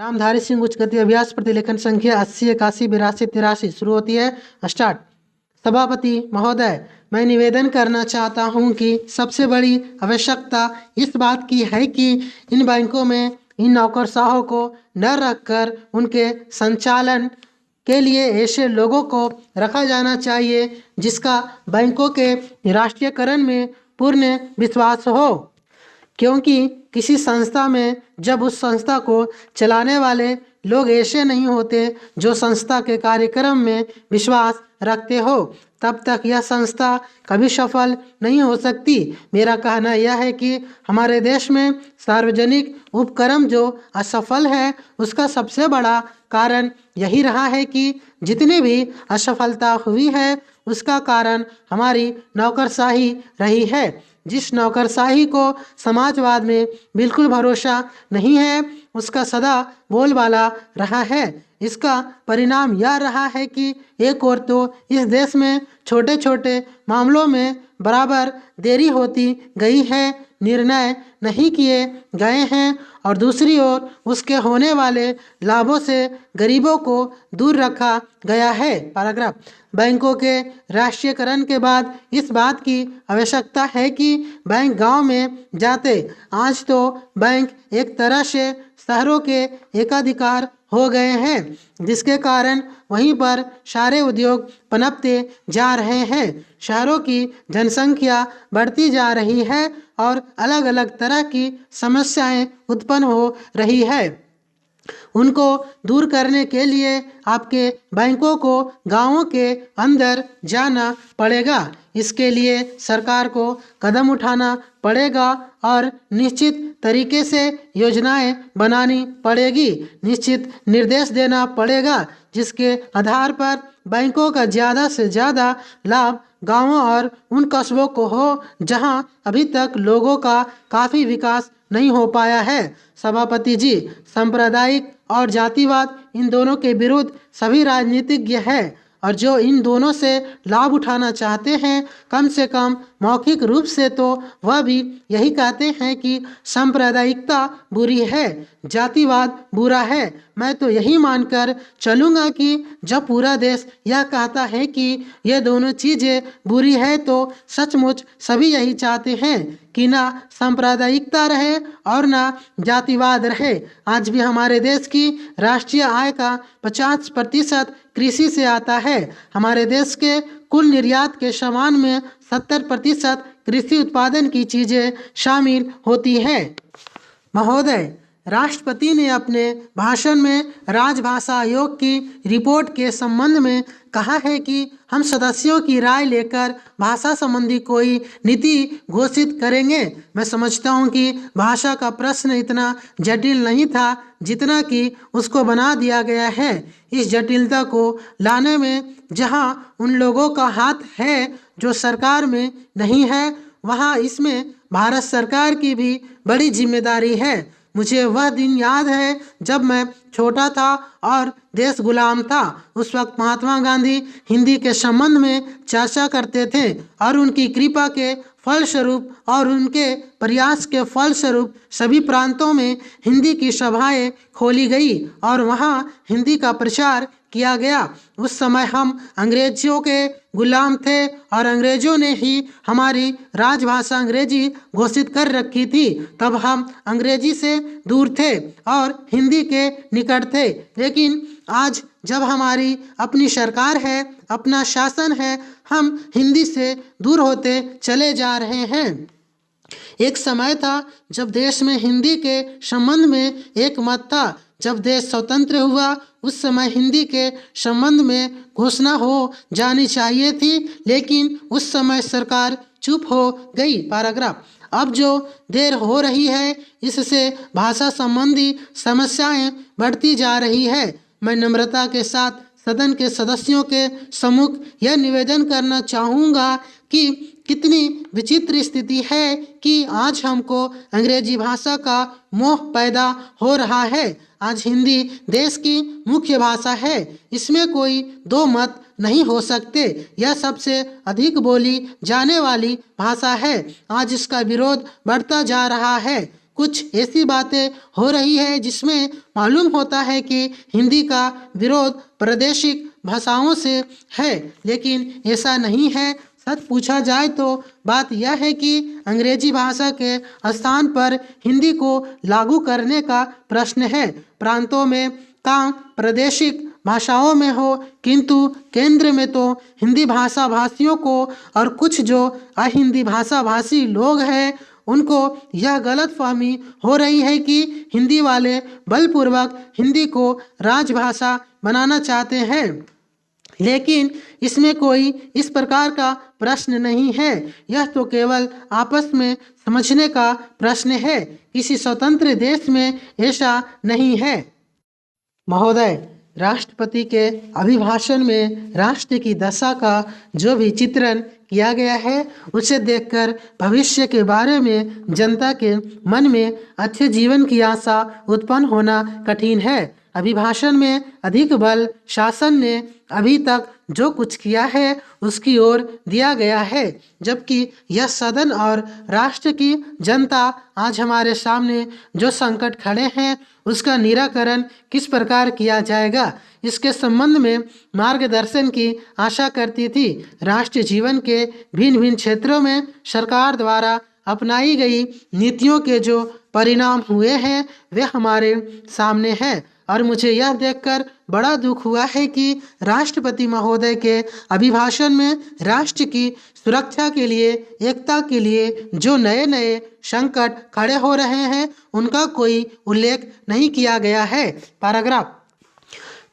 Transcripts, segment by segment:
रामधारी सिंह उच्च गति अभ्यास प्रतिलेखन संख्या 80 81 82 83 शुरू होती है। स्टार्ट। सभापति महोदय, मैं निवेदन करना चाहता हूं कि सबसे बड़ी आवश्यकता इस बात की है कि इन बैंकों में इन नौकरशाहों को न रखकर उनके संचालन के लिए ऐसे लोगों को रखा जाना चाहिए जिसका बैंकों के राष्ट्रीयकरण में पूर्ण विश्वास हो, क्योंकि किसी संस्था में जब उस संस्था को चलाने वाले लोग ऐसे नहीं होते जो संस्था के कार्यक्रम में विश्वास रखते हो, तब तक यह संस्था कभी सफल नहीं हो सकती। मेरा कहना यह है कि हमारे देश में सार्वजनिक उपक्रम जो असफल है उसका सबसे बड़ा कारण यही रहा है कि जितनी भी असफलता हुई है उसका कारण हमारी नौकरशाही रही है। जिस नौकरशाही को समाजवाद में बिल्कुल भरोसा नहीं है उसका सदा बोलबाला रहा है। इसका परिणाम यह रहा है कि एक ओर तो इस देश में छोटे छोटे मामलों में बराबर देरी होती गई है, निर्णय नहीं किए गए हैं, और दूसरी ओर उसके होने वाले लाभों से गरीबों को दूर रखा गया है। पैराग्राफ। बैंकों के राष्ट्रीयकरण के बाद इस बात की आवश्यकता है कि बैंक गांव में जाते। आज तो बैंक एक तरह से शहरों के एकाधिकार हो गए हैं, जिसके कारण वहीं पर सारे उद्योग पनपते जा रहे हैं। शहरों की जनसंख्या बढ़ती जा रही है और अलग अलग तरह की समस्याएं उत्पन्न हो रही है। उनको दूर करने के लिए आपके बैंकों को गांवों के अंदर जाना पड़ेगा। इसके लिए सरकार को कदम उठाना पड़ेगा और निश्चित तरीके से योजनाएं बनानी पड़ेगी, निश्चित निर्देश देना पड़ेगा जिसके आधार पर बैंकों का ज़्यादा से ज़्यादा लाभ गांवों और उन कस्बों को हो जहां अभी तक लोगों का काफ़ी विकास नहीं हो पाया है। सभापति जी, सांप्रदायिक और जातिवाद इन दोनों के विरुद्ध सभी राजनीतिज्ञ हैं और जो इन दोनों से लाभ उठाना चाहते हैं कम से कम मौखिक रूप से तो वह भी यही कहते हैं कि सांप्रदायिकता बुरी है, जातिवाद बुरा है। मैं तो यही मानकर चलूँगा कि जब पूरा देश यह कहता है कि ये दोनों चीज़ें बुरी है तो सचमुच सभी यही चाहते हैं कि ना सांप्रदायिकता रहे और ना जातिवाद रहे। आज भी हमारे देश की राष्ट्रीय आय का 50% कृषि से आता है। हमारे देश के कुल निर्यात के सामान में 70% कृषि उत्पादन की चीज़ें शामिल होती हैं। महोदय, राष्ट्रपति ने अपने भाषण में राजभाषा आयोग की रिपोर्ट के संबंध में कहा है कि हम सदस्यों की राय लेकर भाषा संबंधी कोई नीति घोषित करेंगे। मैं समझता हूं कि भाषा का प्रश्न इतना जटिल नहीं था जितना कि उसको बना दिया गया है। इस जटिलता को लाने में जहां उन लोगों का हाथ है जो सरकार में नहीं है, वहां इसमें भारत सरकार की भी बड़ी जिम्मेदारी है। मुझे वह दिन याद है जब मैं छोटा था और देश गुलाम था। उस वक्त महात्मा गांधी हिंदी के संबंध में चर्चा करते थे और उनकी कृपा के फलस्वरूप और उनके प्रयास के फलस्वरूप सभी प्रांतों में हिंदी की सभाएं खोली गई और वहाँ हिंदी का प्रचार किया गया। उस समय हम अंग्रेजियों के गुलाम थे और अंग्रेजों ने ही हमारी राजभाषा अंग्रेजी घोषित कर रखी थी। तब हम अंग्रेजी से दूर थे और हिंदी के निकट थे, लेकिन आज जब हमारी अपनी सरकार है, अपना शासन है, हम हिंदी से दूर होते चले जा रहे हैं। एक समय था जब देश में हिंदी के संबंध में एक मत था। जब देश स्वतंत्र हुआ उस समय हिंदी के संबंध में घोषणा हो जानी चाहिए थी, लेकिन उस समय सरकार चुप हो गई। पैराग्राफ। अब जो देर हो रही है इससे भाषा संबंधी समस्याएं बढ़ती जा रही है। मैं नम्रता के साथ सदन के सदस्यों के सम्मुख यह निवेदन करना चाहूँगा कि कितनी विचित्र स्थिति है कि आज हमको अंग्रेजी भाषा का मोह पैदा हो रहा है। आज हिंदी देश की मुख्य भाषा है, इसमें कोई दो मत नहीं हो सकते। यह सबसे अधिक बोली जाने वाली भाषा है। आज इसका विरोध बढ़ता जा रहा है। कुछ ऐसी बातें हो रही है जिसमें मालूम होता है कि हिंदी का विरोध प्रादेशिक भाषाओं से है, लेकिन ऐसा नहीं है। सच पूछा जाए तो बात यह है कि अंग्रेजी भाषा के स्थान पर हिंदी को लागू करने का प्रश्न है। प्रांतों में काम प्रादेशिक भाषाओं में हो, किंतु केंद्र में तो हिंदी भाषा भाषियों को और कुछ जो अहिंदी भाषा भाषी लोग हैं उनको यह गलतफहमी हो रही है कि हिंदी वाले बलपूर्वक हिंदी को राजभाषा बनाना चाहते हैं, लेकिन इसमें कोई इस प्रकार का प्रश्न नहीं है। यह तो केवल आपस में समझने का प्रश्न है। किसी स्वतंत्र देश में ऐसा नहीं है। महोदय, राष्ट्रपति के अभिभाषण में राष्ट्र की दशा का जो भी चित्रण किया गया है उसे देखकर भविष्य के बारे में जनता के मन में अच्छे जीवन की आशा उत्पन्न होना कठिन है। अभिभाषण में अधिक बल शासन ने अभी तक जो कुछ किया है उसकी ओर दिया गया है, जबकि यह सदन और राष्ट्र की जनता आज हमारे सामने जो संकट खड़े हैं उसका निराकरण किस प्रकार किया जाएगा, इसके संबंध में मार्गदर्शन की आशा करती थी। राष्ट्रीय जीवन के भिन्न भिन्न क्षेत्रों में सरकार द्वारा अपनाई गई नीतियों के जो परिणाम हुए हैं वे हमारे सामने हैं, और मुझे यह देखकर बड़ा दुख हुआ है कि राष्ट्रपति महोदय के अभिभाषण में राष्ट्र की सुरक्षा के लिए, एकता के लिए जो नए नए संकट खड़े हो रहे हैं उनका कोई उल्लेख नहीं किया गया है। पैराग्राफ।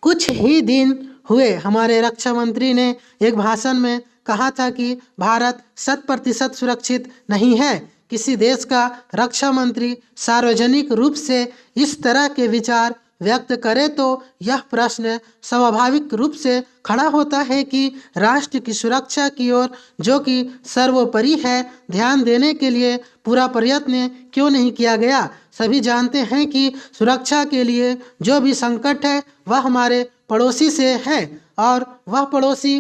कुछ ही दिन हुए हमारे रक्षा मंत्री ने एक भाषण में कहा था कि भारत 100% सुरक्षित नहीं है। किसी देश का रक्षा मंत्री सार्वजनिक रूप से इस तरह के विचार व्यक्त करे तो यह प्रश्न स्वाभाविक रूप से खड़ा होता है कि राष्ट्र की सुरक्षा की ओर, जो कि सर्वोपरि है, ध्यान देने के लिए पूरा प्रयत्न क्यों नहीं किया गया। सभी जानते हैं कि सुरक्षा के लिए जो भी संकट है वह हमारे पड़ोसी से है, और वह पड़ोसी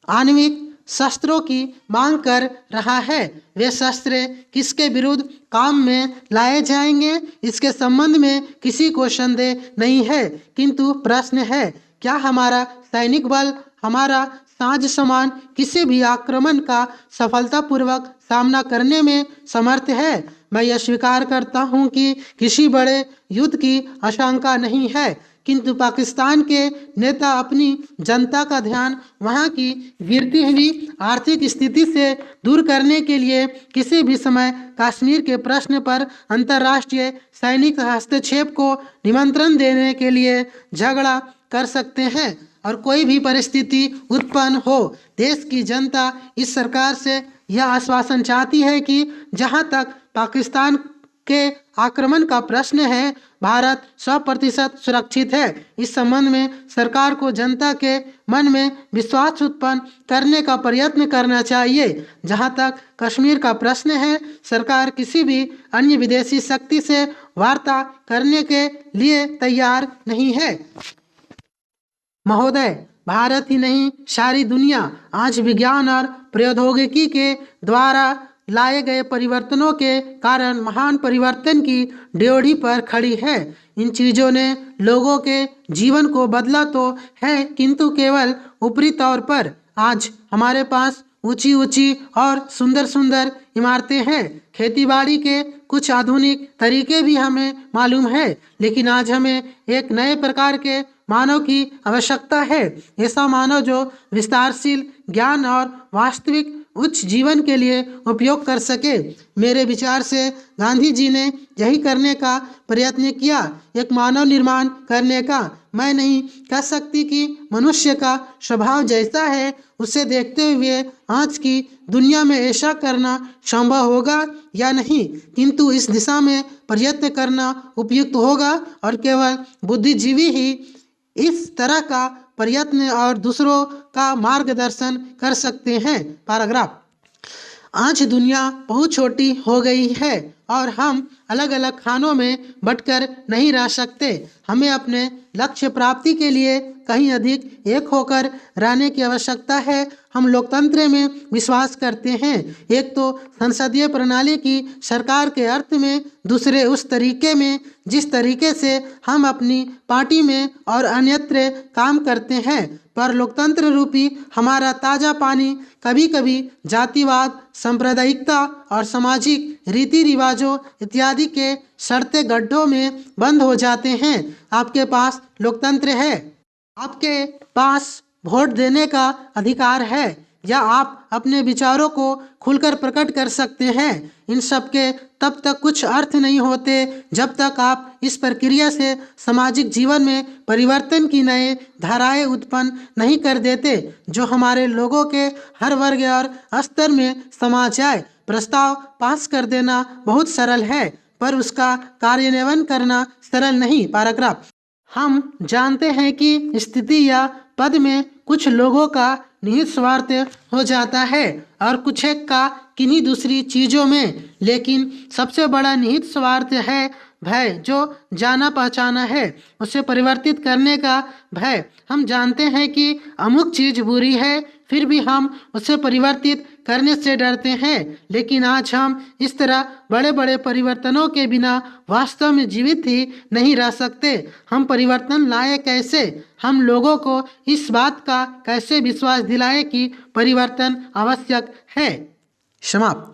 आणविक शस्त्रों की मांग कर रहा है। वे शस्त्र किसके विरुद्ध काम में लाए जाएंगे इसके संबंध में किसी को संदेह नहीं है, किंतु प्रश्न है क्या हमारा सैनिक बल, हमारा साज सामान किसी भी आक्रमण का सफलतापूर्वक सामना करने में समर्थ है। मैं यह स्वीकार करता हूं कि किसी बड़े युद्ध की आशंका नहीं है, किंतु पाकिस्तान के नेता अपनी जनता का ध्यान वहां की गिरती हुई आर्थिक स्थिति से दूर करने के लिए किसी भी समय कश्मीर के प्रश्न पर अंतर्राष्ट्रीय सैनिक हस्तक्षेप को निमंत्रण देने के लिए झगड़ा कर सकते हैं, और कोई भी परिस्थिति उत्पन्न हो देश की जनता इस सरकार से यह आश्वासन चाहती है कि जहां तक पाकिस्तान के आक्रमण का प्रश्न है भारत 100% सुरक्षित है। इस संबंध में सरकार को जनता के मन में विश्वास उत्पन्न करने का प्रयत्न करना चाहिए। जहां तक कश्मीर का प्रश्न है, सरकार किसी भी अन्य विदेशी शक्ति से वार्ता करने के लिए तैयार नहीं है। महोदय, भारत ही नहीं सारी दुनिया आज विज्ञान और प्रौद्योगिकी के द्वारा लाए गए परिवर्तनों के कारण महान परिवर्तन की ड्योढ़ी पर खड़ी है। इन चीज़ों ने लोगों के जीवन को बदला तो है, किंतु केवल ऊपरी तौर पर। आज हमारे पास ऊंची ऊंची और सुंदर सुंदर इमारतें हैं, खेतीबाड़ी के कुछ आधुनिक तरीके भी हमें मालूम है, लेकिन आज हमें एक नए प्रकार के मानव की आवश्यकता है। ऐसा मानव जो विस्तारशील ज्ञान और वास्तविक उच्च जीवन के लिए उपयोग कर सके। मेरे विचार से गांधी जी ने यही करने का प्रयत्न किया, एक मानव निर्माण करने का। मैं नहीं कह सकती कि मनुष्य का स्वभाव जैसा है उसे देखते हुए आज की दुनिया में ऐसा करना संभव होगा या नहीं, किंतु इस दिशा में प्रयत्न करना उपयुक्त होगा, और केवल बुद्धिजीवी ही इस तरह का प्रयत्न और दूसरों का मार्गदर्शन कर सकते हैं। पैराग्राफ। आज दुनिया बहुत छोटी हो गई है और हम अलग अलग खानों में बंटकर नहीं रह सकते। हमें अपने लक्ष्य प्राप्ति के लिए कहीं अधिक एक होकर रहने की आवश्यकता है। हम लोकतंत्र में विश्वास करते हैं, एक तो संसदीय प्रणाली की सरकार के अर्थ में, दूसरे उस तरीके में जिस तरीके से हम अपनी पार्टी में और अन्यत्र काम करते हैं। पर लोकतंत्र रूपी हमारा ताज़ा पानी कभी कभी जातिवाद, सांप्रदायिकता और सामाजिक रीति रिवाजों इत्यादि के सड़ते गड्ढों में बंद हो जाते हैं। आपके पास लोकतंत्र है, आपके पास वोट देने का अधिकार है, या आप अपने विचारों को खुलकर प्रकट कर सकते हैं। इन सब के तब तक कुछ अर्थ नहीं होते जब तक आप इस प्रक्रिया से सामाजिक जीवन में परिवर्तन की नए धाराएं उत्पन्न नहीं कर देते, जो हमारे लोगों के हर वर्ग और स्तर में समा जाए। प्रस्ताव पास कर देना बहुत सरल है, पर उसका कार्यान्वयन करना सरल नहीं। पैराग्राफ। हम जानते हैं कि स्थिति या पद में कुछ लोगों का निहित स्वार्थ हो जाता है और कुछ एक का किन्हीं दूसरी चीज़ों में, लेकिन सबसे बड़ा निहित स्वार्थ है भय, जो जाना पहचाना है। उसे परिवर्तित करने का भय। हम जानते हैं कि अमुक चीज़ बुरी है, फिर भी हम उसे परिवर्तित करने से डरते हैं। लेकिन आज हम इस तरह बड़े बड़े परिवर्तनों के बिना वास्तव में जीवित ही नहीं रह सकते। हम परिवर्तन लाए कैसे? हम लोगों को इस बात का कैसे विश्वास दिलाए कि परिवर्तन आवश्यक है? समाप्त।